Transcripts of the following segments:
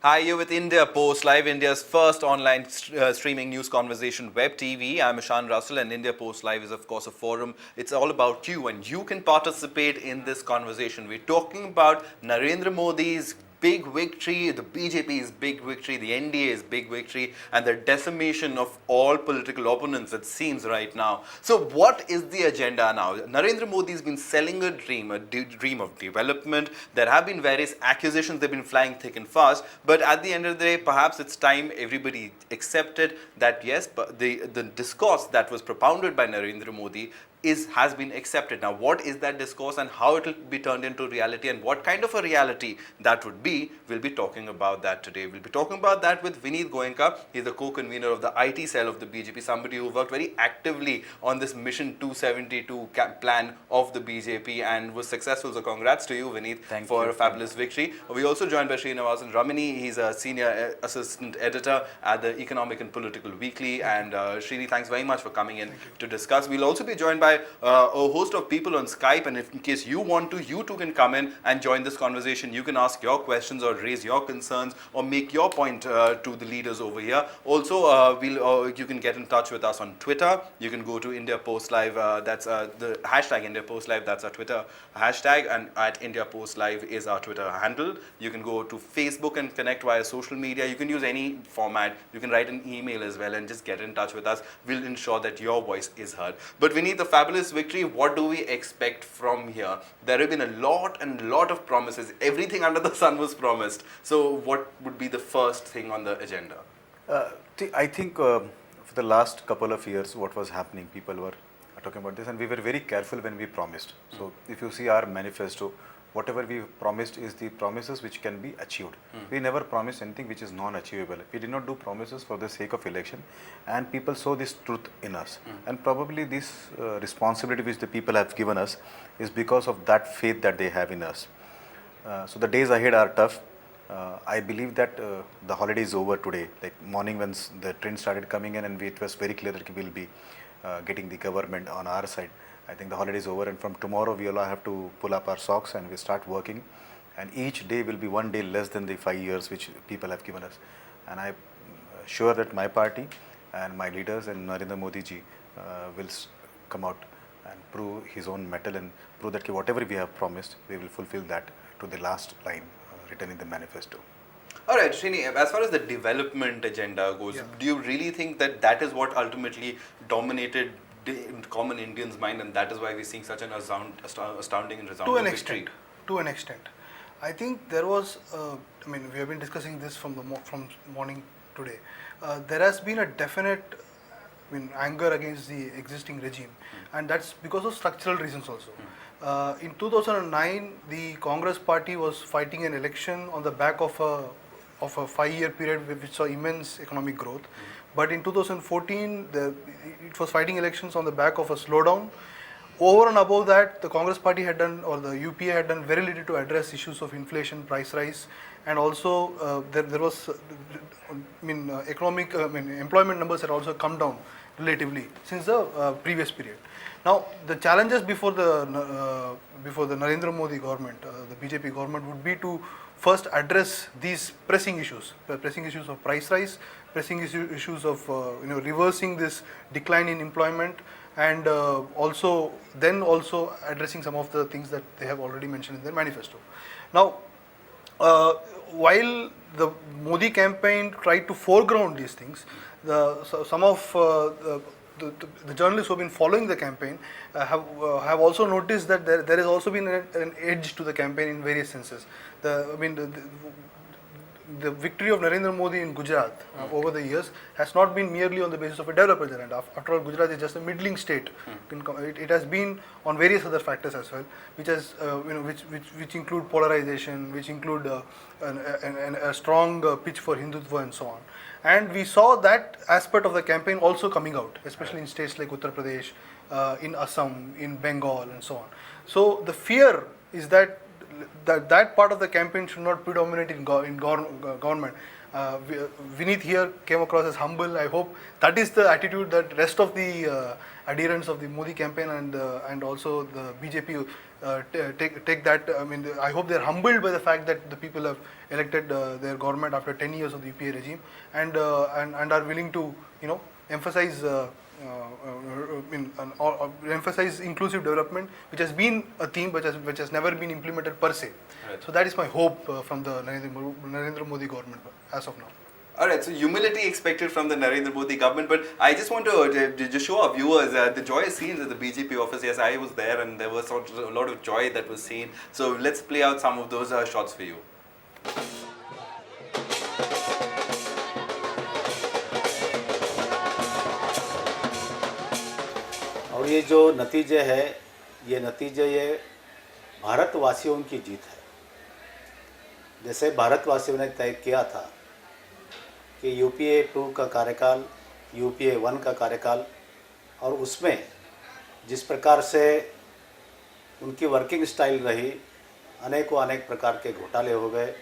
Hi, you're with India Post Live, India's first online streaming news conversation web TV. I'm Ishan Russell, and India Post Live is, of course, a forum. It's all about you, and you can participate in this conversation. We're talking about Narendra Modi's big victory, the BJP's big victory, the NDA's big victory, and the decimation of all political opponents, it seems, right now. So, what is the agenda now? Narendra Modi has been selling a dream of development. There have been various accusations, they've been flying thick and fast, but at the end of the day, perhaps it's time everybody accepted that yes, but the discourse that was propounded by Narendra Modi has been accepted. Now, what is that discourse and how it will be turned into reality, and what kind of a reality that would be? We'll be talking about that today. We'll be talking about that with Vineet Goenka. He's the co-convener of the IT cell of the BJP, somebody who worked very actively on this Mission 272 plan of the BJP and was successful. So, congrats to you, Vineet, for a fabulous victory. We're also joined by Srinivasan Ramani. He's a senior assistant editor at the Economic and Political Weekly. And Srini, thanks very much for coming in to discuss. We'll also be joined by a host of people on Skype, and if in case you want to, you too can come in and join this conversation. You can ask your questions or raise your concerns or make your point to the leaders over here. Also, you can get in touch with us on Twitter. You can go to India Post Live. That's the hashtag India Post Live. That's our Twitter hashtag, and at India Post Live is our Twitter handle. You can go to Facebook and connect via social media. You can use any format. You can write an email as well and just get in touch with us. We'll ensure that your voice is heard. But we need the fabulous victory. What do we expect from here? There have been a lot of promises. Everything under the sun was promised. So what would be the first thing on the agenda? I think for the last couple of years, what was happening, people were talking about this, and we were very careful when we promised. So if you see our manifesto, whatever we promised is the promises which can be achieved. We never promised anything which is non-achievable. We did not do promises for the sake of election, and people saw this truth in us. And probably this responsibility which the people have given us is because of that faith that they have in us. So the days ahead are tough. I believe that the holiday is over today. Like morning when the train started coming in, and it was very clear that we will be getting the government on our side. I think the holiday is over, and from tomorrow we all have to pull up our socks and we start working, and each day will be one day less than the 5 years which people have given us. And I'm sure that my party and my leaders and Narendra Modi ji will come out and prove his own mettle and prove that whatever we have promised, we will fulfill that to the last line written in the manifesto. All right, Srini, as far as the development agenda goes, do you really think that that is what ultimately dominated common Indians' mind, and that is why we're seeing such an astounding and resounding victory? To an extent. I think there was, we have been discussing this from morning today. There has been a definite anger against the existing regime, and that's because of structural reasons also. In 2009, the Congress party was fighting an election on the back of a 5-year period which saw immense economic growth. But in 2014, it was fighting elections on the back of a slowdown. Over and above that, the Congress party had done, or the UPA had done very little to address issues of inflation, price rise, and also there was, employment numbers had also come down relatively since the previous period. Now, the challenges before the Narendra Modi government, the BJP government, would be to first address these pressing issues of price rise, pressing issues of reversing this decline in employment, and also addressing some of the things that they have already mentioned in their manifesto. Now, while the Modi campaign tried to foreground these things, some of the journalists who have been following the campaign have also noticed that there has also been an edge to the campaign in various senses. The victory of Narendra Modi in Gujarat over the years has not been merely on the basis of a development agenda. After all, Gujarat is just a middling state. It has been on various other factors as well, which has which include polarization, which include a strong pitch for Hindutva and so on. And we saw that aspect of the campaign also coming out, especially in states like Uttar Pradesh, in Assam, in Bengal, and so on. So the fear is that part of the campaign should not predominate in government. Vineet here came across as humble. I hope that is the attitude that rest of the adherents of the Modi campaign and also the BJP take that. I mean, I hope they're humbled by the fact that the people have elected their government after 10 years of the UPA regime, and are willing to, emphasize. Emphasize inclusive development, which has been a theme which has never been implemented per se. Right. So that is my hope from the Narendra Modi government as of now. All right, so humility expected from the Narendra Modi government, but I just want to just show our viewers the joyous scenes at the BJP office. Yes, I was there, and there was sort of a lot of joy that was seen. So let's play out some of those shots for you. और ये जो नतीजे है, ये नतीजे ये भारतवासियों की जीत है। जैसे भारतवासियों ने तय किया था कि यूपीए 2 का कार्यकाल, यूपीए 1 का कार्यकाल, और उसमें जिस प्रकार से उनकी वर्किंग स्टाइल रही, अनेक प्रकार के घोटाले हो गए,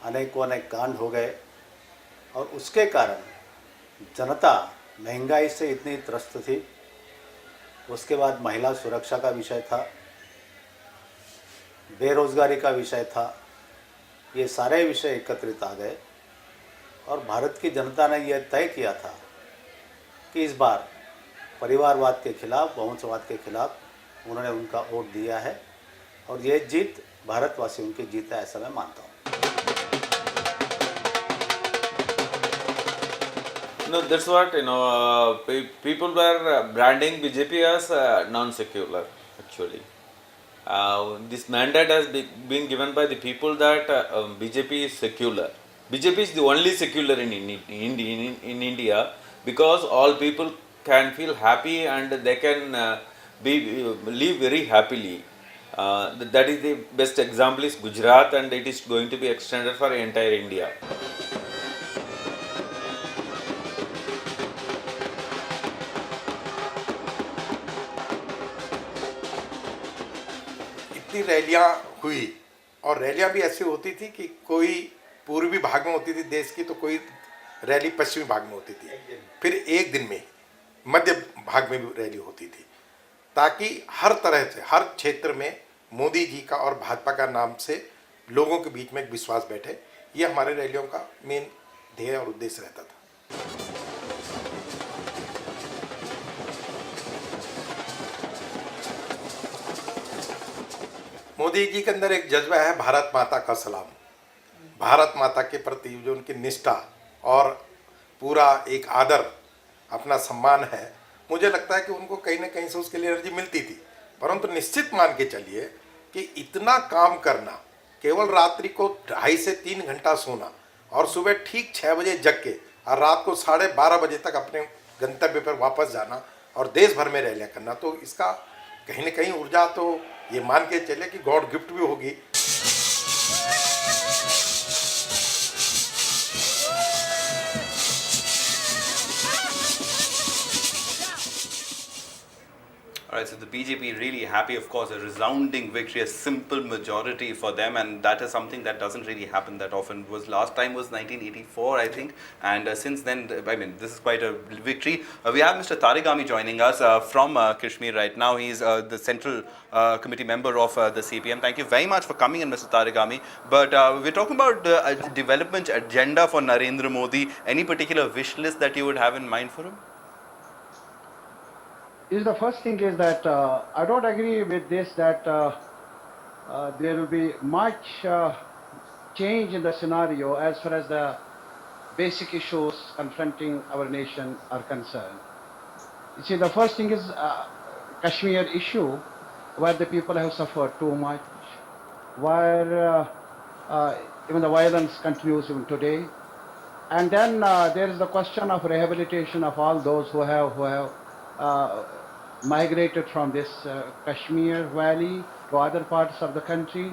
अनेक कांड हो गए, और उसके कारण जनता महंगाई से इतनी त्रस्त थी। उसके बाद महिला सुरक्षा का विषय था, बेरोजगारी का विषय था, ये सारे विषय एकत्रित आ गए और भारत की जनता ने यह तय किया था कि इस बार परिवारवाद के खिलाफ, बहुवंशवाद के खिलाफ उन्होंने उनका वोट दिया है और ये जीत भारतवासियों की जीत है, ऐसा मैं मानता हूँ। No, that's what, people were branding BJP as non-secular, actually. This mandate has been given by the people that BJP is secular. BJP is the only secular in India, because all people can feel happy and they can live very happily. That is the best example is Gujarat, and it is going to be extended for entire India. इतनी रैलियां हुई, और रैलियां भी ऐसी होती थी कि कोई पूर्वी भाग में होती थी देश की, तो कोई रैली पश्चिमी भाग में होती थी, फिर एक दिन में मध्य भाग में भी रैली होती थी, ताकि हर तरह से हर क्षेत्र में मोदी जी का और भाजपा का नाम से लोगों के बीच में एक विश्वास बैठे। ये हमारे रैलियों का मेन ध्येय और उद्देश्य रहता था। मोदी जी के अंदर एक जज्बा है भारत माता का सलाम। भारत माता के प्रति जो उनकी निष्ठा और पूरा एक आदर, अपना सम्मान है, मुझे लगता है कि उनको कहीं ना कहीं से उसके लिए एनर्जी मिलती थी। परंतु निश्चित मान के चलिए कि इतना काम करना, केवल रात्रि को 2.5 से 3 घंटा सोना और सुबह ठीक 6 बजे जग के और रात को 12:30 बजे तक अपने गंतव्य पर वापस जाना और देश भर में रैलियां करना, तो इसका कहीं ना कहीं ऊर्जा तो ये मान के चले कि गॉड गिफ्ट भी होगी। Alright, so the BJP really happy, of course, a resounding victory, a simple majority for them, and that is something that doesn't really happen that often. Last time was 1984, I think, and since then, I mean, this is quite a victory. We have Mr. Tarigami joining us from Kashmir right now. He's the Central Committee member of the CPM. Thank you very much for coming in, Mr. Tarigami. But we're talking about the development agenda for Narendra Modi. Any particular wish list that you would have in mind for him? The first thing is that I don't agree with this that there will be much change in the scenario as far as the basic issues confronting our nation are concerned. You see, the first thing is Kashmir issue, where the people have suffered too much, where even the violence continues even today. And then there is the question of rehabilitation of all those who have migrated from this Kashmir valley to other parts of the country.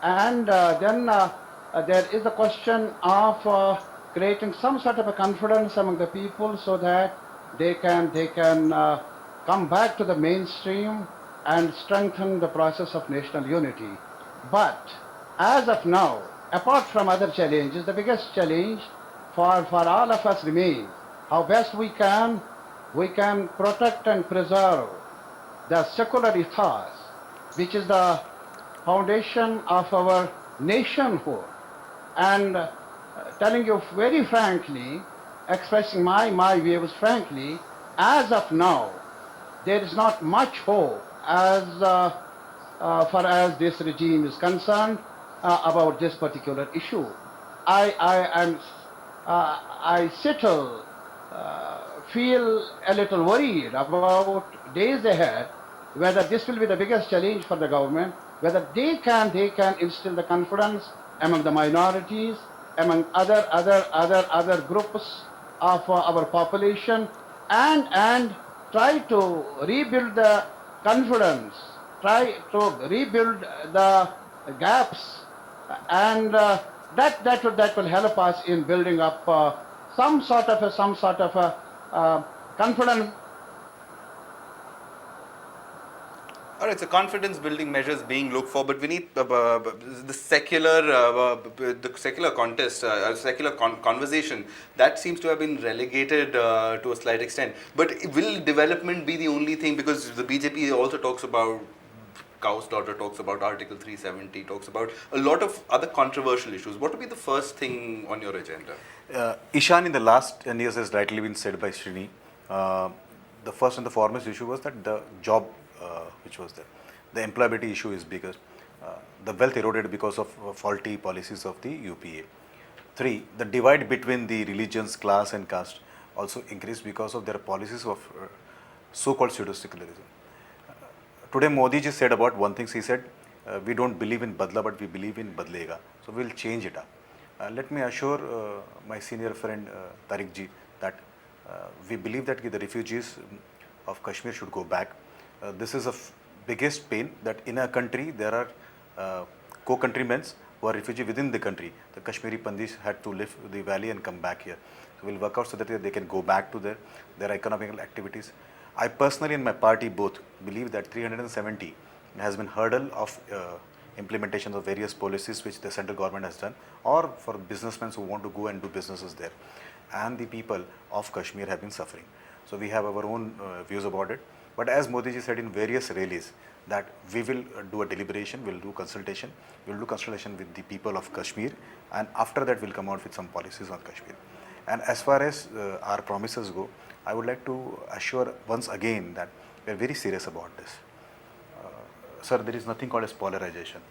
And then there is the question of creating some sort of a confidence among the people so that they can come back to the mainstream and strengthen the process of national unity. But as of now, apart from other challenges, the biggest challenge for all of us remains how best we can protect and preserve the secular ethos which is the foundation of our nationhood. And telling you very frankly, expressing my views frankly, as of now, there is not much hope as far as this regime is concerned about this particular issue. I still feel a little worried about days ahead, whether this will be the biggest challenge for the government, whether they can instill the confidence among the minorities, among other groups of our population, and try to rebuild the confidence, try to rebuild the gaps, and that will help us in building up some sort of a confidence. All right, so confidence building measures being looked for, but we need the secular contest, secular conversation that seems to have been relegated to a slight extent. But will development be the only thing? Because the BJP also talks about cow slaughter, talks about Article 370, talks about a lot of other controversial issues. What would be the first thing on your agenda? Ishan, in the last 10 years, has rightly been said by Srini. The first and the foremost issue was that the job which was there. The employability issue is bigger. The wealth eroded because of faulty policies of the UPA. 3, the divide between the religions, class and caste also increased because of their policies of so-called pseudo-secularism. Today Modi ji said about one thing. He said, we don't believe in Badla, but we believe in Badlega. So we'll change it up. Let me assure my senior friend Tariq ji that we believe that the refugees of Kashmir should go back. This is a biggest pain that in a country there are co-countrymen who are refugees within the country. The Kashmiri Pandis had to leave the valley and come back here. So we'll work out so that they can go back to their economical activities. I personally and my party both believe that 370 has been hurdle of implementation of various policies which the central government has done, or for businessmen who want to go and do businesses there. And the people of Kashmir have been suffering. So we have our own views about it. But as Modi ji said in various rallies, that we will do a deliberation, we'll do consultation with the people of Kashmir, and after that we'll come out with some policies on Kashmir. And as far as our promises go, I would like to assure once again that we are very serious about this. Sir, there is nothing called as polarization.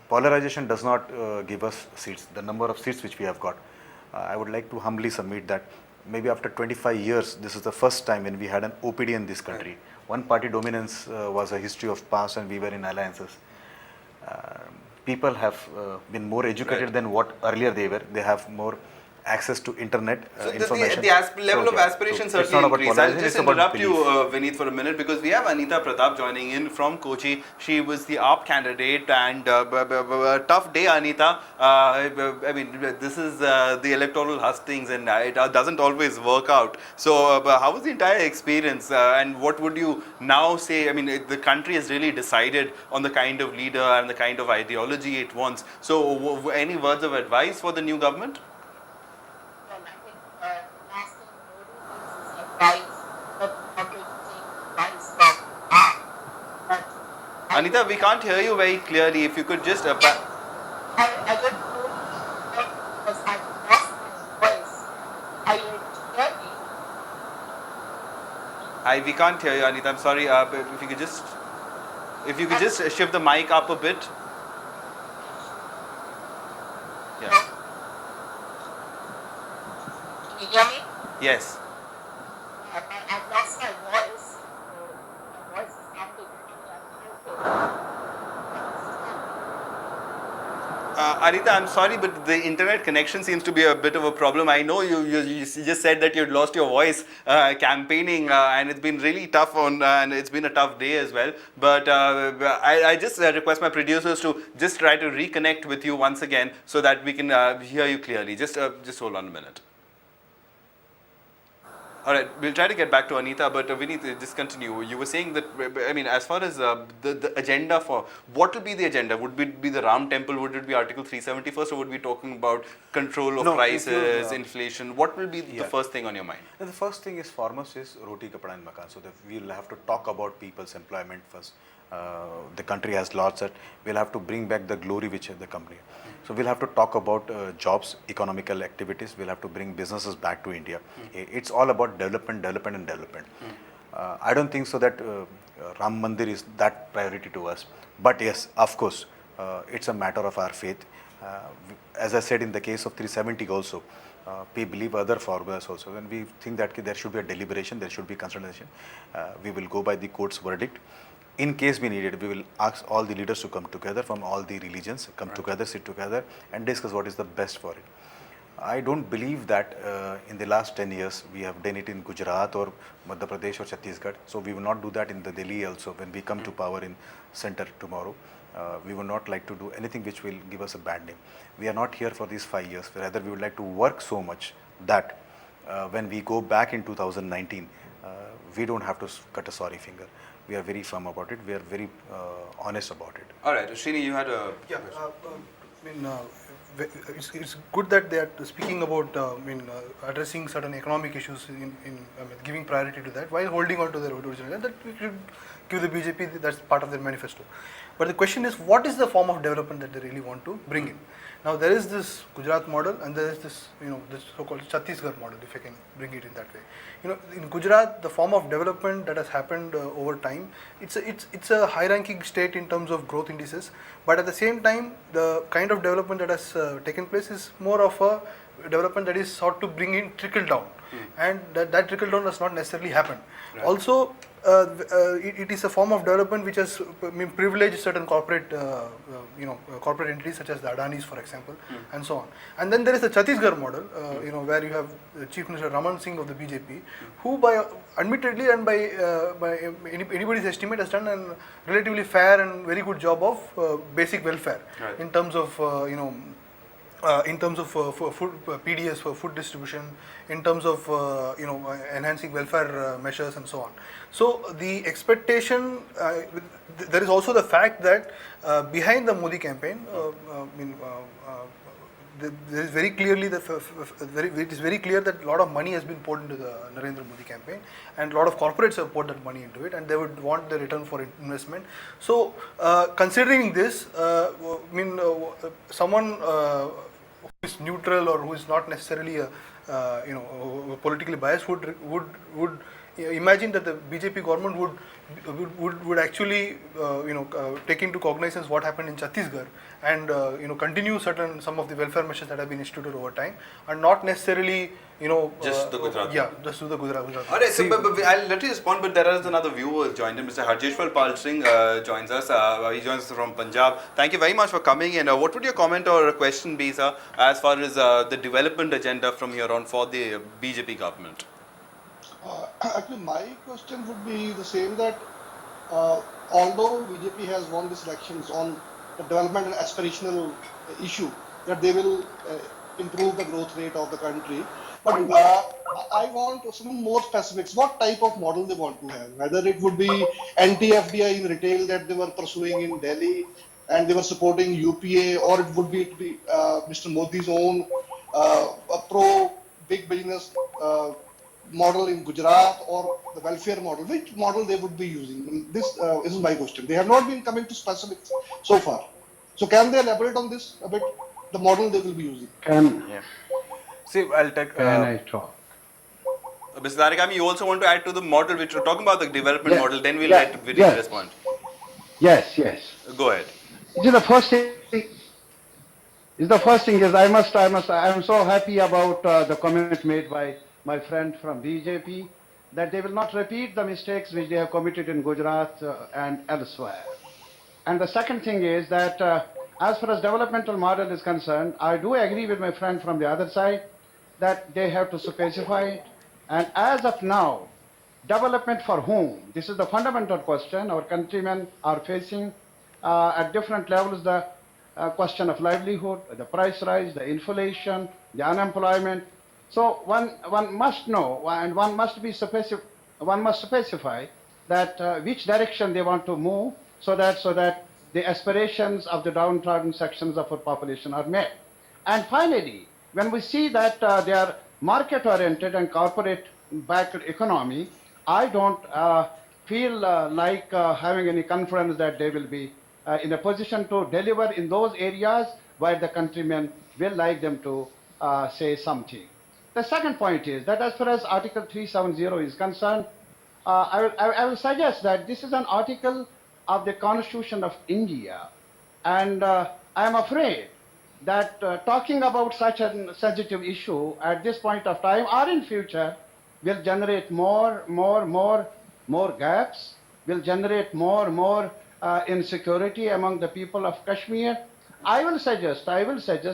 Polarization does not give us seats, the number of seats which we have got. I would like to humbly submit that maybe after 25 years, this is the first time when we had an OPD in this country. One party dominance was a history of past, and we were in alliances. People have been more educated than what earlier they were. They have more access to internet information. The level of aspiration So it's certainly not about increased. I'll polarization, just it's about interrupt you, belief. Vineet, for a minute, because we have Anita Pratap joining in from Kochi. She was the AAP candidate, and tough day, Anita. I mean, this is the electoral hustings, and it doesn't always work out. So, how was the entire experience, and what would you now say? I mean, the country has really decided on the kind of leader and the kind of ideology it wants. So, any words of advice for the new government? Anita, we can't hear you very clearly. If you could just... I just because I lost my voice. Are you able to hear me? we can't hear you, Anita. I'm sorry. If you could just shift the mic up a bit. Yeah. Can you hear me? Yes. I've lost my voice. My voice is acting. Anita, I'm sorry, but the internet connection seems to be a bit of a problem. I know you just said that you'd lost your voice campaigning, and it's been really tough and it's been a tough day as well. But I just request my producers to just try to reconnect with you once again so that we can hear you clearly. Just hold on a minute. All right, we'll try to get back to Anita, but Vineet, just continue. You were saying that, I mean, as far as the agenda for, what will be the agenda? Would it be the Ram Temple? Would it be Article 370 first, or would we be talking about control of prices, inflation? What will be the first thing on your mind? The first thing is foremost is roti, kapda and makan. So that we'll have to talk about people's employment first. the country has lost that. We'll have to bring back the glory which the company. So we'll have to talk about jobs, economical activities. We'll have to bring businesses back to India. It's all about development, development, and development. I don't think so that Ram Mandir is that priority to us. But yes, of course, it's a matter of our faith. As I said in the case of 370 also, we believe other formulas also. When we think that there should be a deliberation, there should be consultation, we will go by the court's verdict. In case we need it, we will ask all the leaders to come together from all the religions, come together, sit together, and discuss what is the best for it. I don't believe that in the last 10 years we have done it in Gujarat or Madhya Pradesh or Chhattisgarh. So we will not do that in the Delhi also when we come to power in center tomorrow. We would not like to do anything which will give us a bad name. We are not here for these 5 years. Rather, we would like to work so much that when we go back in 2019, we don't have to cut a sorry finger. We are very firm about it. We are very honest about it. All right, Srini, you had a Yeah, it's good that they are speaking about addressing certain economic issues giving priority to that while holding on to their original. That we should give the BJP, that's part of their manifesto. But the question is, what is the form of development that they really want to bring in? Now there is this Gujarat model and there is this this so-called Chhattisgarh model, if I can bring it in that way. In Gujarat, the form of development that has happened over time, it's a high-ranking state in terms of growth indices, but at the same time, the kind of development that has taken place is more of a development that is sought to bring in trickle down, and that trickle down does not necessarily happen. Right. Also, it is a form of development which has privileged certain corporate, corporate entities such as the Adanis, for example, and so on. And then there is the Chhattisgarh model, where you have Chief Minister Raman Singh of the BJP, who, by admittedly and by anybody's estimate, has done a relatively fair and very good job of basic welfare, right, in terms of food PDS for food distribution, in terms of enhancing welfare measures and so on. So the expectation, there is also the fact that behind the Modi campaign, there is very clearly it is very clear that a lot of money has been poured into the Narendra Modi campaign, and a lot of corporates have poured that money into it, and they would want the return for investment. So considering this, someone who is neutral or who is not necessarily politically biased would imagine that the BJP government would actually take into cognizance what happened in Chhattisgarh and continue some of the welfare measures that have been instituted over time, and not necessarily just the Gujarat. Yeah, just do the Gujarat. All right, so but I'll let you respond, but there is another viewer joined in. Mr. Harjeshwar Pal Singh joins us. He joins us from Punjab. Thank you very much for coming in. What would your comment or question be, sir, as far as the development agenda from here on for the BJP government? Actually, my question would be the same, that although BJP has won these elections on the development and aspirational issue, that they will improve the growth rate of the country, but I want some more specifics. What type of model they want to have? Whether it would be anti-FDI in retail that they were pursuing in Delhi and they were supporting UPA, or it would be Mr. Modi's own pro-big business model in Gujarat, or the welfare model. Which model they would be using? This is my question. They have not been coming to specifics so far. So can they elaborate on this a bit? The model they will be using. See, I'll take. Can I talk? Mr. Narigami, you also want to add to the model which we're talking about, the development model. Then we'll let Viren respond. Yes. Go ahead. The first thing is I am so happy about the comment made by my friend from BJP that they will not repeat the mistakes which they have committed in Gujarat and elsewhere. And the second thing is that as far as developmental model is concerned, I do agree with my friend from the other side that they have to specify it. And as of now, development for whom? This is the fundamental question. Our countrymen are facing at different levels the question of livelihood, the price rise, the inflation, the unemployment. So one must know, and one must specify that which direction they want to move, so that the aspirations of the downtrodden sections of our population are met. And finally, when we see that they are market-oriented and corporate-backed economy, I don't feel like having any confidence that they will be in a position to deliver in those areas where the countrymen will like them to say something. The second point is that as far as Article 370 is concerned, I will suggest that this is an article of the Constitution of India, and I am afraid that talking about such a sensitive issue at this point of time or in future will generate more gaps, will generate more insecurity among the people of Kashmir. I will suggest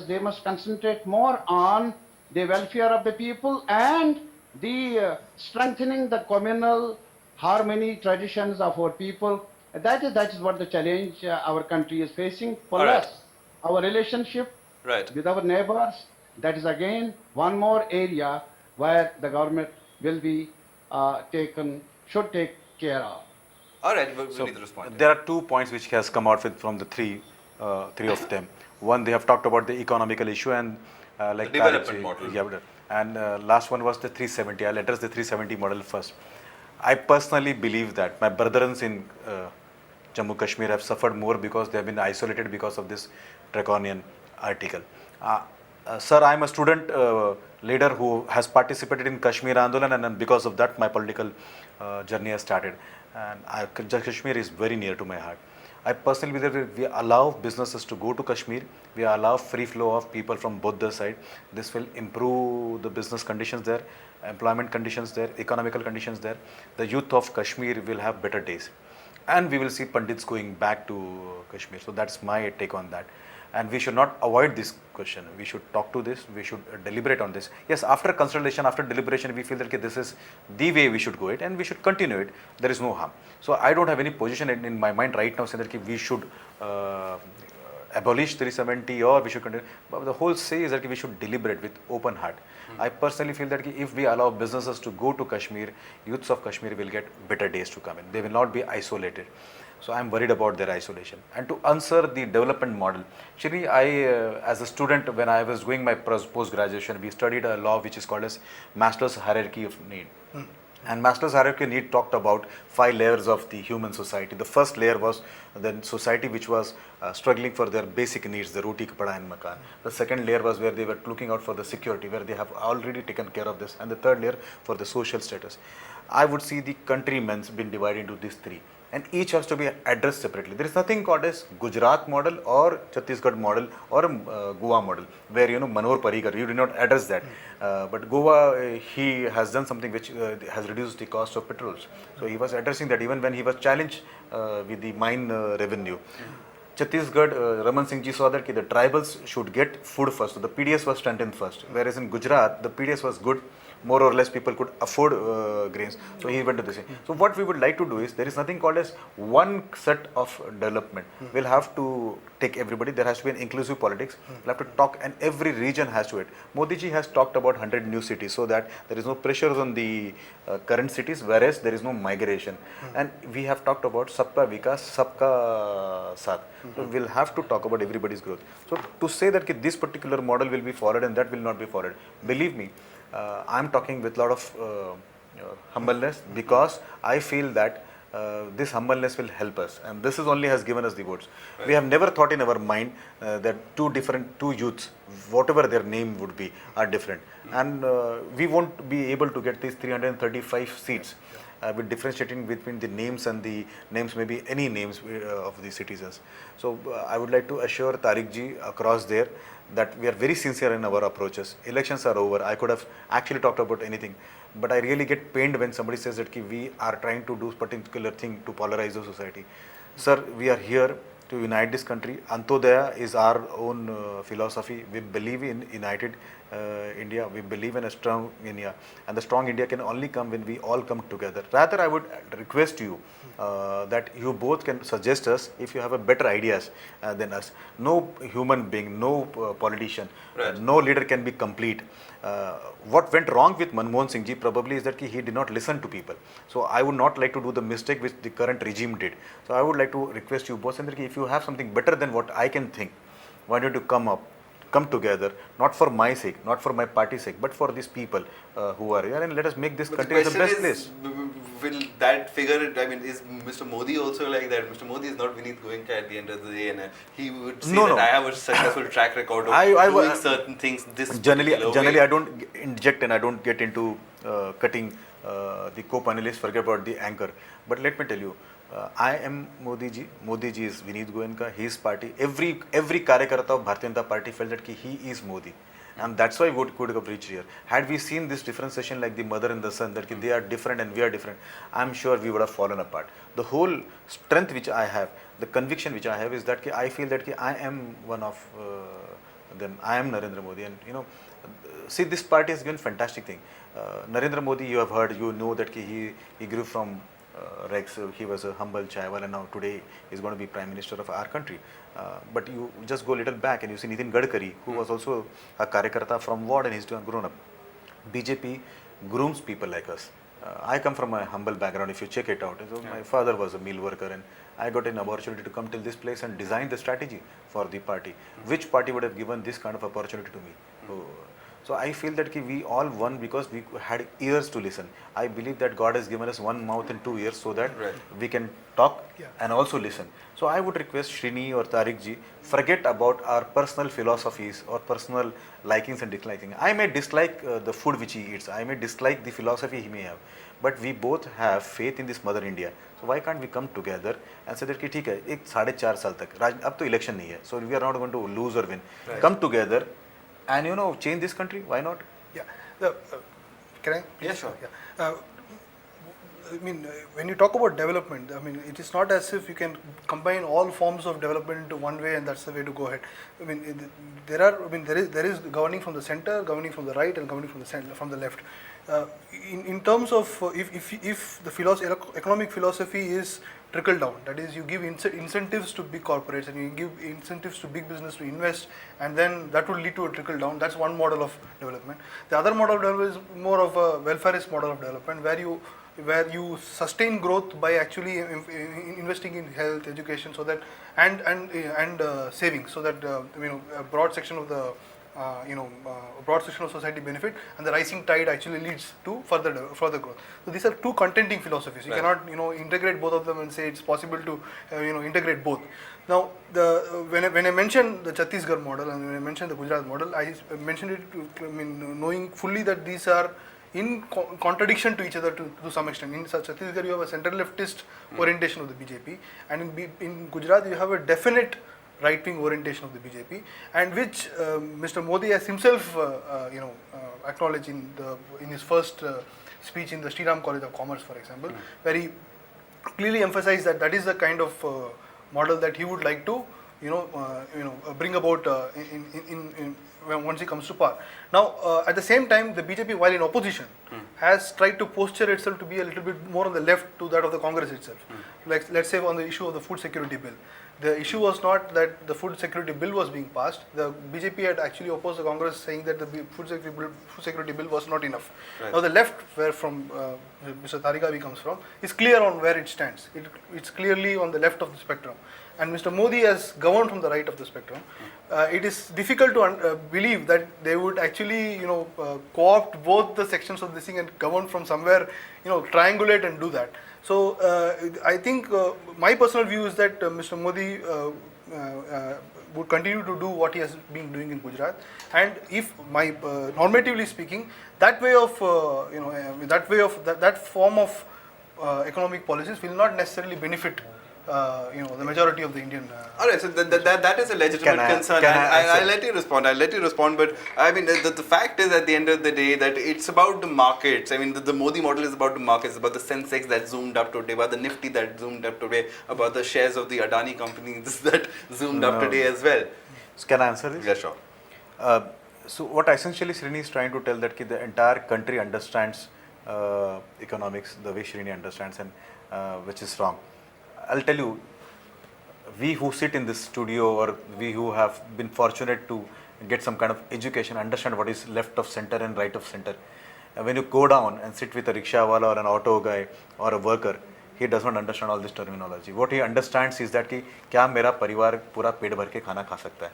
they must concentrate more on the welfare of the people and the strengthening the communal harmony traditions of our people. That is what the challenge our country is facing. For All right. us, our relationship Right. with our neighbors, that is again one more area where the government will be should take care of. All right, we'll So need the response. there are 2 points which has come out with from the three of them. One, they have talked about the economical issue and like The development Tariq ji- model. Yeah, and last one was the 370. I'll address the 370 model first. I personally believe that my brethren in Jammu Kashmir have suffered more because they have been isolated because of this draconian article. Sir, I am a student leader who has participated in Kashmir Andolan, and then because of that my political journey has started. And Kashmir is very near to my heart. I personally believe that we allow businesses to go to Kashmir, we allow free flow of people from both the side. This will improve the business conditions there, employment conditions there, economical conditions there. The youth of Kashmir will have better days. And we will see Pandits going back to Kashmir. So that's my take on that. And we should not avoid this question. We should talk to this. We should deliberate on this. Yes, after consultation, after deliberation, we feel that okay, this is the way we should go it, and we should continue it. There is no harm. So I don't have any position in my mind right now saying that okay, we should abolish 370 or we should continue. But the whole say is that we should deliberate with open heart. I personally feel that if we allow businesses to go to Kashmir, youths of Kashmir will get better days to come in. They will not be isolated. So I'm worried about their isolation. And to answer the development model, Shri, as a student, when I was doing my post-graduation, we studied a law which is called as Maslow's hierarchy of need. And Maslow's hierarchy of need talked about 5 layers of the human society. The first layer was the society which was struggling for their basic needs, the roti, kapada and makan. The second layer was where they were looking out for the security, where they have already taken care of this. And the third layer for the social status. I would see the countrymen being divided into these 3. And each has to be addressed separately. There is nothing called as Gujarat model or Chhattisgarh model or Goa model, where Manohar Parrikar, you did not address that. But Goa, he has done something which has reduced the cost of petrols. So he was addressing that even when he was challenged with the mine revenue. Chhattisgarh, Raman Singh ji saw that the tribals should get food first. So the PDS was strengthened first. Whereas in Gujarat, the PDS was good. More or less people could afford grains. So he went to this. So what we would like to do is, there is nothing called as one set of development. We'll have to take everybody. There has to be an inclusive politics. We'll have to talk, and every region has to it. Modi ji has talked about 100 new cities so that there is no pressures on the current cities, whereas there is no migration. And we have talked about Sabka Vikas, Sabka Saath. So we'll have to talk about everybody's growth. So to say that this particular model will be followed and that will not be followed, believe me, I'm talking with a lot of humbleness, because I feel that this humbleness will help us, and this is only has given us the votes. Right. We have never thought in our mind that two youths, whatever their name would be, are different, and we won't be able to get these 335 seats. With differentiating between the names, and the names may be any names of the citizens. So I would like to assure Tariq ji across there that we are very sincere in our approaches. Elections are over. I could have actually talked about anything, but I really get pained when somebody says that we are trying to do particular thing to polarize the society. Sir, we are here to unite this country. Antodaya is our own philosophy. We believe in united India. We believe in a strong India, and the strong India can only come when we all come together. Rather, I would request you that you both can suggest us if you have a better ideas than us. No human being, no politician, Right. no leader can be complete. What went wrong with Manmohan Singh ji probably is that he did not listen to people. So I would not like to do the mistake which the current regime did. So I would like to request you both, and if you have something better than what I can think, why don't you come up come together, not for my sake, not for my party's sake, but for these people who are here, and let us make this But country the best is, place. will that figure? I mean, is Mr. Modi also like that? Mr. Modi is not Vineet Goenka at the end of the day, and he would say No, that no. I have a successful track record of I- doing certain things. This Generally, particular way. I don't inject and I don't get into cutting the co-panelists, forget about the anchor. But let me tell you, I am Modi ji. Modi ji is Vineet Goenka. His party, every Karyakarta of Bharatiya Janata Party felt that he is Modi. And that's why we could have reached here. Had we seen this differentiation like the mother and the son, that they are different and we are different, I'm sure we would have fallen apart. The whole strength which I have, the conviction which I have is that I feel that I am one of them. I am Narendra Modi, and see, this party has given fantastic thing. Narendra Modi, you have heard, you know that he grew from Rex. He was a humble chaiwal, and now today he's going to be Prime Minister of our country. But you just go a little back and you see Nitin Gadkari, who was also a Karyakarta from ward, and he's grown up. BJP grooms people like us. I come from a humble background, if you check it out. So my father was a mill worker, and I got an opportunity to come till this place and design the strategy for the party. Which party would have given this kind of opportunity to me? So I feel that we all won because we had ears to listen. I believe that God has given us one mouth and 2 ears so that we can talk and also listen. So I would request Srini or Tariq ji, forget about our personal philosophies or personal likings and dislikings. I may dislike the food which he eats. I may dislike the philosophy he may have. But we both have faith in this Mother India. So why can't we come together and say that ठीक है, एक 4.5 साल तक, अब तो election नहीं है. So we are not going to lose or win. Come together and change this country. Why not? Yeah. Can I? Yeah, sure. Yeah. I mean, when you talk about development, I mean, it is not as if you can combine all forms of development into one way and that's the way to go ahead. I mean, there is governing from the center, governing from the right, and governing from the center, from the left. In terms of if the economic philosophy is trickle down, that is, you give incentives to big corporates and you give incentives to big business to invest, and then that will lead to a trickle down. That's one model of development. The other model of development is more of a welfareist model of development, where you sustain growth by actually investing in health, education, so that and savings, so that a broad section of the broad section of society benefit, and the rising tide actually leads to further growth. So these are two contending philosophies. You cannot integrate both of them and say it's possible to integrate both. Now when I mentioned the Chhattisgarh model and when I mentioned the Gujarat model, I mentioned it knowing fully that these are in contradiction to each other to some extent. In Chhattisgarh you have a centre leftist orientation of the BJP, and in Gujarat you have a definite right-wing orientation of the BJP, and which Mr. Modi has himself acknowledged in his first speech in the Sri Ram College of Commerce, for example, where he clearly emphasized that is the kind of model that he would like to bring about once he comes to power. Now, at the same time, the BJP, while in opposition, has tried to posture itself to be a little bit more on the left to that of the Congress itself. Like, let's say on the issue of the food security bill. The issue was not that the food security bill was being passed. The BJP had actually opposed the Congress, saying that the food security bill was not enough. Right. Now the left, where from Mr. Tariq Abi comes from, is clear on where it stands. It's clearly on the left of the spectrum. And Mr. Modi has governed from the right of the spectrum. It is difficult to believe that they would actually, co-opt both the sections of this thing and govern from somewhere, triangulate and do that. So I think my personal view is that Mr. Modi would continue to do what he has been doing in Gujarat, and if normatively speaking, that way of that form of economic policies will not necessarily benefit the majority of the Indian. All right, so that is a legitimate concern. I'll let you respond. But I mean, the fact is, at the end of the day, that it's about the markets. I mean, the Modi model is about the markets, about the Sensex that zoomed up today, about the Nifty that zoomed up today, about the shares of the Adani companies that zoomed up today as well. So can I answer this? Yeah, sure. So what essentially Srini is trying to tell that the entire country understands economics the way Srini understands, and which is wrong. I'll tell you, we who sit in this studio, or we who have been fortunate to get some kind of education, understand what is left of center and right of center. And when you go down and sit with a rickshawala or an auto guy or a worker, he does not understand all this terminology. What he understands is that कि क्या मेरा परिवार पूरा पेट भर के खाना खा सकता है,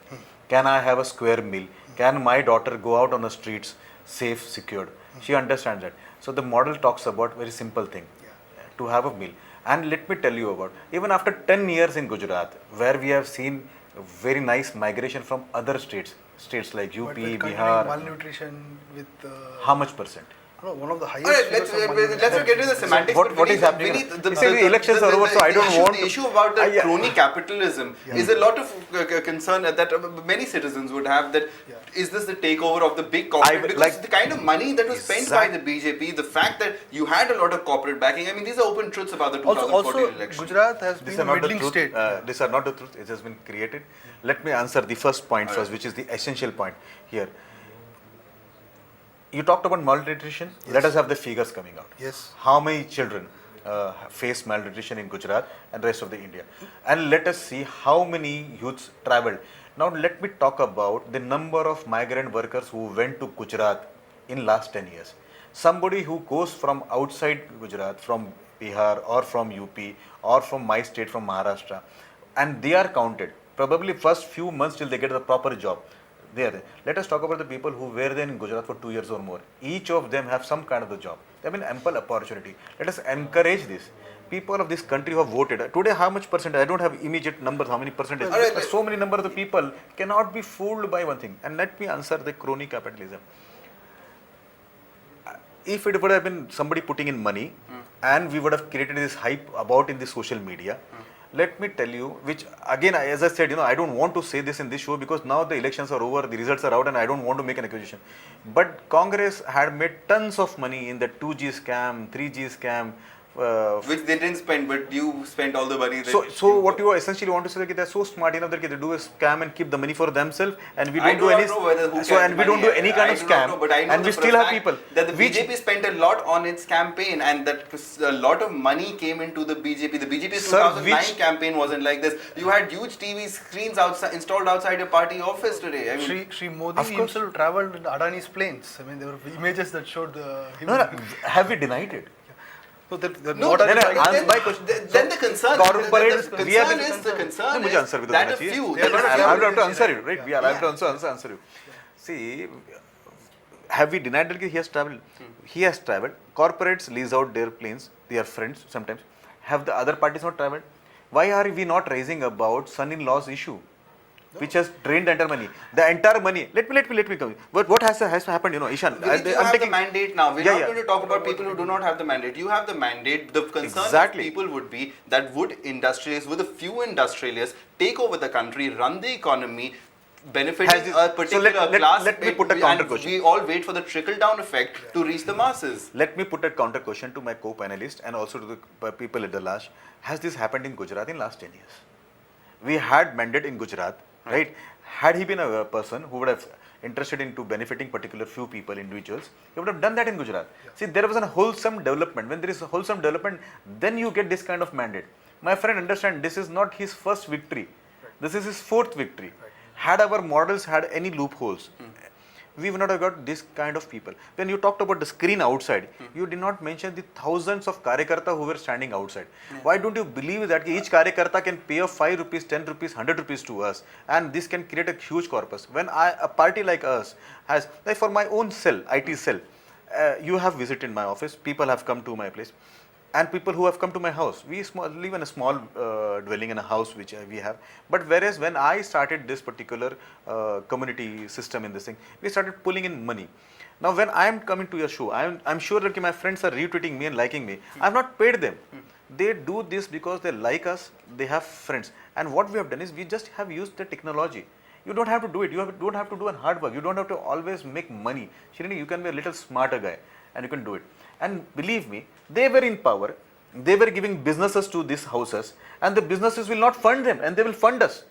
Can I have a square meal? Can my daughter go out on the streets safe, secured? She understands that. So the model talks about very simple thing, to have a meal. And let me tell you about, even after 10 years in Gujarat, where we have seen very nice migration from other states like UP, But with continuing Bihar, malnutrition with how much percent? no, one of the highest. All right, figures of let's malnutrition. not get into the semantics. What- but what is Vineet, happening? Vineet, You see, the elections are over, so I don't want The to- issue about the Yeah. crony capitalism is a lot of concern that many citizens would have. That is this the takeover of the big corporate? Because like- the kind of money that was spent by the BJP, the fact that you had a lot of corporate backing. I mean, these are open truths about the 2014 Also, election. Gujarat has These been are a not the middling truth. state. These are not the truth. It has been created. Let me answer the first point first, which is the essential point here. You talked about malnutrition. Let us have the figures coming out. Yes. How many children face malnutrition in Gujarat and rest of the India? And let us see how many youths traveled. Now let me talk about the number of migrant workers who went to Gujarat in last 10 years. Somebody who goes from outside Gujarat, from Bihar or from UP or from my state, from Maharashtra, and they are counted. Probably first few months till they get the proper job. They are there. Let us talk about the people who were there in Gujarat for 2 years or more. Each of them have some kind of the job. They have an ample opportunity. Let us encourage this. People of this country who have voted. Today, how much percent? I don't have immediate numbers. How many percentage? Alright, But so many number of the people cannot be fooled by one thing. And let me answer the crony capitalism. If it would have been somebody putting in money, and we would have created this hype about in the social media, let me tell you, which again, as I said, I don't want to say this in this show because now the elections are over, the results are out, and I don't want to make an accusation. But Congress had made tons of money in the 2G scam, 3G scam. Which they didn't spend, but you spent all the money. That So what you essentially want to say is that they're so smart enough that they do a scam and keep the money for themselves, and we I don't do not any. know whether who So kept and we don't do money. any kind I of do not scam, know, but I know and we for a still have fact people that the which- BJP spent a lot on its campaign, and that a lot of money came into the BJP. The BJP's Sir, 2009 which- campaign wasn't like this. You had huge TV screens installed outside your party office today. I mean, Shri Modi Of course. himself travelled in Adani's planes. I mean, there were images that showed him. No, have we denied it? So no, what are then the I- then, my question- then the concern, corporate- the we have concern been- is the No, concern मुझे answer is भी तो that देना a चाहिए. few. They there are are not few- I have to answer you, right? Yeah. We are, I have to answer you. See, have we denied that he has traveled? He has traveled. Corporates lease out their planes, their friends sometimes. Have the other parties not traveled? Why are we not raising about son-in-law's issue? Which has drained the entire money. The entire money. Let me come. But what has happened? Ishan. Vineet, you have the mandate now. We're Yeah, not yeah. going to talk about people who do not have the mandate. You have the mandate. The concern Exactly. of people would be that would industrialists, would a few industrialists take over the country, run the economy, benefiting Has this- a so particular let class? me put a and counter question. We all wait for the trickle-down effect to reach the masses. Let me put a counter question to my co-panelist and also to the people at the last. Has this happened in Gujarat in last 10 years? We had mandate in Gujarat, right? Had he been a person who would have interested into benefiting particular few people, individuals, he would have done that in Gujarat. See, there was a wholesome development. When there is a wholesome development, then you get this kind of mandate. My friend, understand, this is not his first victory. This is his fourth victory. Had our models had any loopholes, we would not have got this kind of people. When you talked about the screen outside, you did not mention the thousands of karyakarta who were standing outside. Why don't you believe that each karyakarta can pay off 5 rupees, 10 rupees, 100 rupees to us, and this can create a huge corpus. When a party like us has, like for my own cell, IT cell, you have visited my office, people have come to my place, and people who have come to my house. We live in a small dwelling in a house which we have. But whereas when I started this particular community system in this thing, we started pulling in money. Now when I am coming to your show, I'm sure that my friends are retweeting me and liking me. I have not paid them. They do this because they like us, they have friends. And what we have done is we just have used the technology. You don't have to do it. Don't have to do hard work. You don't have to always make money. Shirini, you can be a little smarter guy and you can do it. And believe me, they were in power. They were giving businesses to these houses, and the businesses will not fund them, and they will fund us.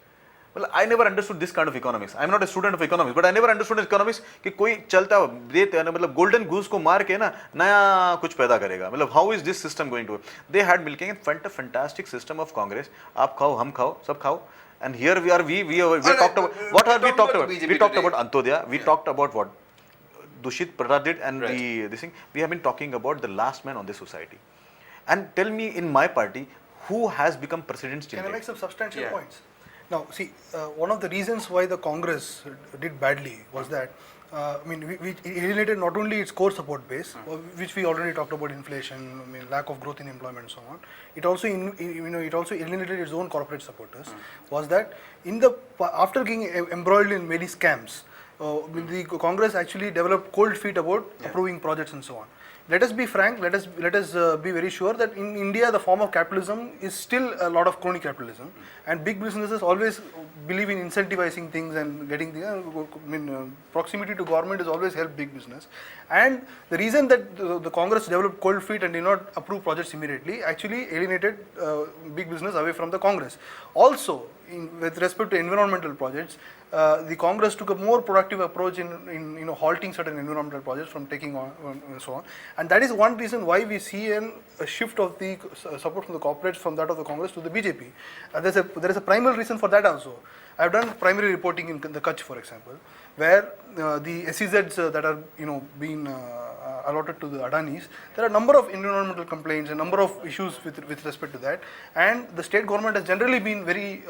Well, I never understood this kind of economics. I'm not a student of economics, but I never understood economics कि कोई चलता देते है ना मतलब golden goose को मार के ना नया कुछ पैदा करेगा. मतलब how is this system going to? They had milking and a fantastic system of Congress. आप खाओ, हम खाओ, सब खाओ. And here we are. We talked about what have we talked about? We talked about Antyodaya. We talked about what Dushit Prasad did, and this thing. We have been talking about the last man on the society. And tell me, in my party, who has become president still? Can I make some substantial points? Now, see, one of the reasons why the Congress did badly was that, it alienated not only its core support base, which we already talked about, inflation, lack of growth in employment, and so on. It also, it also alienated its own corporate supporters. Was that after getting embroiled in many scams, the Congress actually developed cold feet about approving projects and so on. Let us be frank. Let us be very sure that in India the form of capitalism is still a lot of crony capitalism, and big businesses always believe in incentivizing things and getting the proximity to government has always helped big business. And the reason that the Congress developed cold feet and did not approve projects immediately actually alienated big business away from the Congress. Also, with respect to environmental projects, the Congress took a more proactive approach in halting certain environmental projects from taking on and so on, and that is one reason why we see a shift of the support from the corporates from that of the Congress to the BJP. There is a primary reason for that also. I have done primary reporting in the Kutch, for example, where the SEZs that are being allotted to the Adanis, there are a number of environmental complaints, a number of issues with respect to that, and the state government has generally been very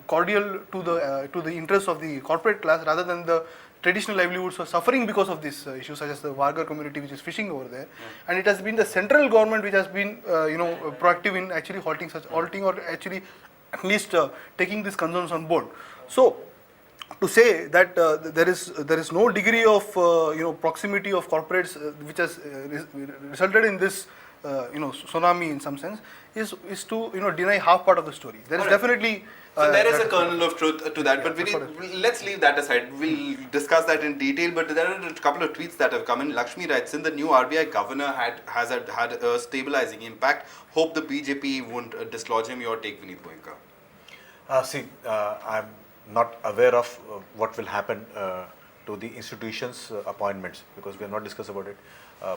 cordial to the interests of the corporate class rather than the traditional livelihoods are suffering because of this issue, such as the Vargar community which is fishing over there, and it has been the central government which has been proactive in actually halting or actually at least taking these concerns on board. So, to say that there is no degree of proximity of corporates which has resulted in this tsunami in some sense is to deny half part of the story. There is definitely so there is a kernel of truth to that, but let's leave that aside. We'll discuss that in detail. But there are a couple of tweets that have come in. Lakshmi writes in, the new RBI governor has had a stabilizing impact. Hope the BJP won't dislodge him. Your take, Vineet Goenka. I'm not aware of what will happen to the institutions' appointments because we have not discussed about it.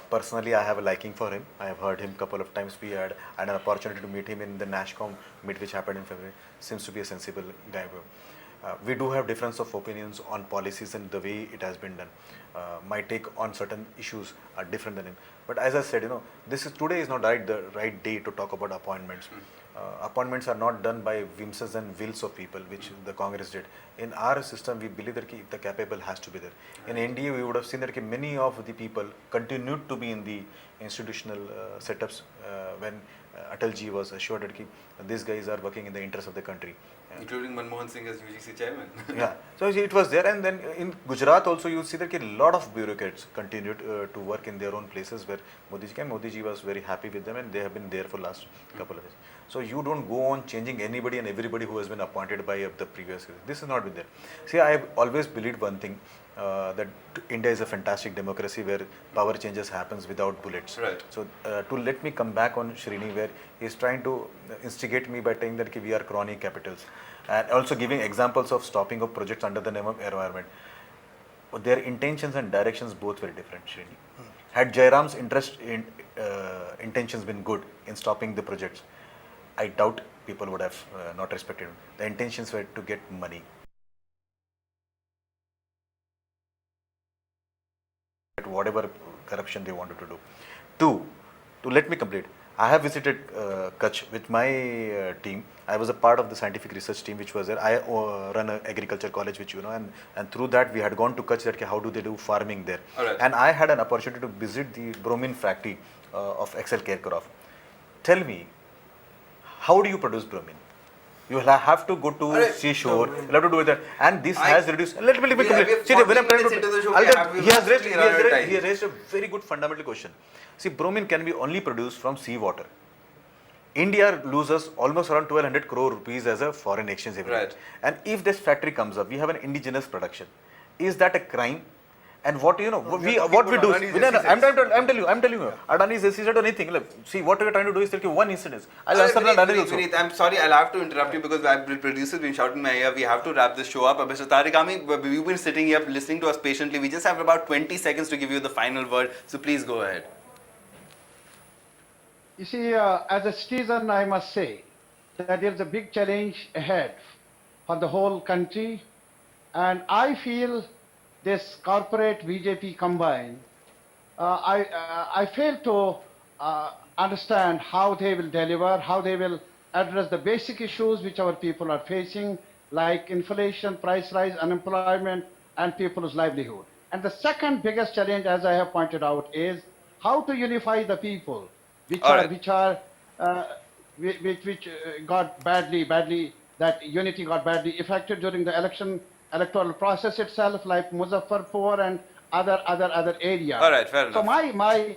Personally, I have a liking for him. I have heard him a couple of times. We had an opportunity to meet him in the NASSCOM meet which happened in February. Seems to be a sensible guy. We do have difference of opinions on policies and the way it has been done. My take on certain issues are different than him. But as I said, today is not the right day to talk about appointments. Appointments are not done by whims and wills of people, which the Congress did. In our system, we believe that the capable has to be there. In India, we would have seen that many of the people continued to be in the institutional setups when Atalji was assured that these guys are working in the interest of the country. Including Manmohan Singh as UGC chairman. Yeah, so it was there, and then in Gujarat also you see that a lot of bureaucrats continued to work in their own places where Modi ji was very happy with them, and they have been there for last couple of years. So you don't go on changing anybody and everybody who has been appointed by the previous year. This has not been there. See, I have always believed one thing, that India is a fantastic democracy where power changes happens without bullets. Right. So to let me come back on Srini, where he is trying to instigate me by saying that we are crony capitals, and also giving examples of stopping of projects under the name of environment. Their intentions and directions both were different, Srini. Had Jairam's intentions been good in stopping the projects, I doubt people would have not respected him. The intentions were to get money. Whatever corruption they wanted to do. Two, to let me complete, I have visited Kutch with my team. I was a part of the scientific research team which was there. I run an agriculture college, which and through that we had gone to Kutch, that how do they do farming there. Right. And I had an opportunity to visit the bromine factory of Excel Carecroft. Tell me, how do you produce bromine? You will have to go to seashore. You have to do that, and this has reduced. Let me complete. See, when I'm trying to, he has raised a very good fundamental question. See, bromine can be only produced from seawater. India loses almost around 1,200 crore rupees as a foreign exchange every year. Right. And if this factory comes up, we have an indigenous production. Is that a crime? And what we do? I'm telling you, Adani's SEZ or anything. Look, see, what we're trying to do is take one incident. I'll answer Adani also. Vineet, I'm sorry, I'll have to interrupt you because our producer's been shouting in my ear. We have to wrap this show up. Mr. Tariq Ami, you've been sitting here listening to us patiently. We just have about 20 seconds to give you the final word. So please go ahead. You see, as a citizen, I must say that there is a big challenge ahead for the whole country, and I feel this corporate BJP combined, I fail to understand how they will deliver, how they will address the basic issues which our people are facing, like inflation, price rise, unemployment, and people's livelihood. And the second biggest challenge, as I have pointed out, is how to unify the people, which All are right. which are which got badly that unity got badly affected during the electoral process itself, like Muzaffarpur and other areas. All right, fair So enough. my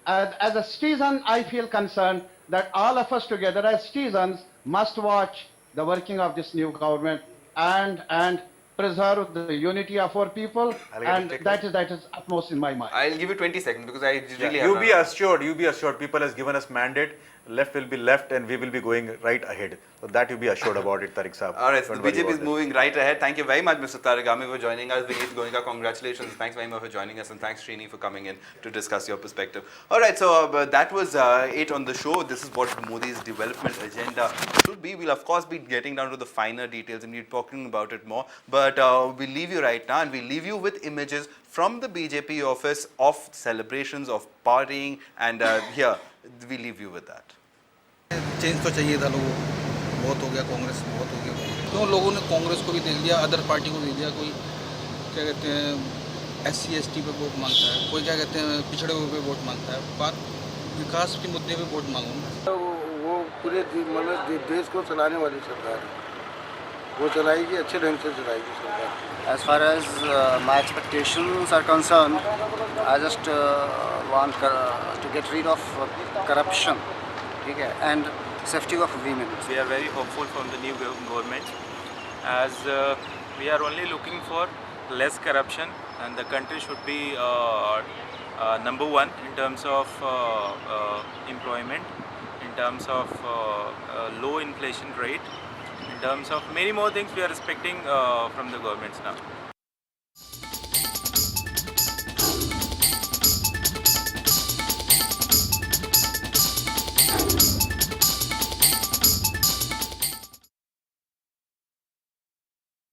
as a citizen, I feel concerned that all of us together as citizens must watch the working of this new government and preserve the unity of our people, I'll get and it, that is utmost in my mind. I'll give you 20 seconds because I really You have be assured, you be assured, people has given us mandate, left will be left and we will be going right ahead. So that you be assured about it, Tariq Saab. All right, so Don't the worry BJP is about it. moving right ahead. Thank you very much, Mr. Taragami, for joining us. Vineet Goenka, congratulations. Thanks very much for joining us, and thanks, Srini, for coming in to discuss your perspective. All right, so that was it on the show. This is what Modi's development agenda should be. We'll, of course, be getting down to the finer details and we'll be talking about it more. But we'll leave you right now, and we'll leave you with images from the BJP office of celebrations, of partying, and here, we leave you with that. Change तो चाहिए था लोगों को, बहुत हो गया कांग्रेस, बहुत हो गया कांग्रेस। क्यों लोगों ने कांग्रेस को भी देख लिया, अदर पार्टी को देख लिया। कोई क्या कहते हैं SC/ST पे वोट मांगता है, कोई क्या कहते हैं पिछड़े हुए पे वोट मांगता है। बात विकास के मुद्दे पे वोट मांगो ना। वो पूरे मतलब देश को चलाने वाली सरकार है, वो चलाएगी, अच्छे ढंग से चलाएगी सरकार। As far as my expectations are concerned, I just want to get rid of corruption, okay, and safety of women. We are very hopeful from the new government, as we are only looking for less corruption, and the country should be number one in terms of employment, in terms of low inflation rate, in terms of many more things we are expecting from the governments now.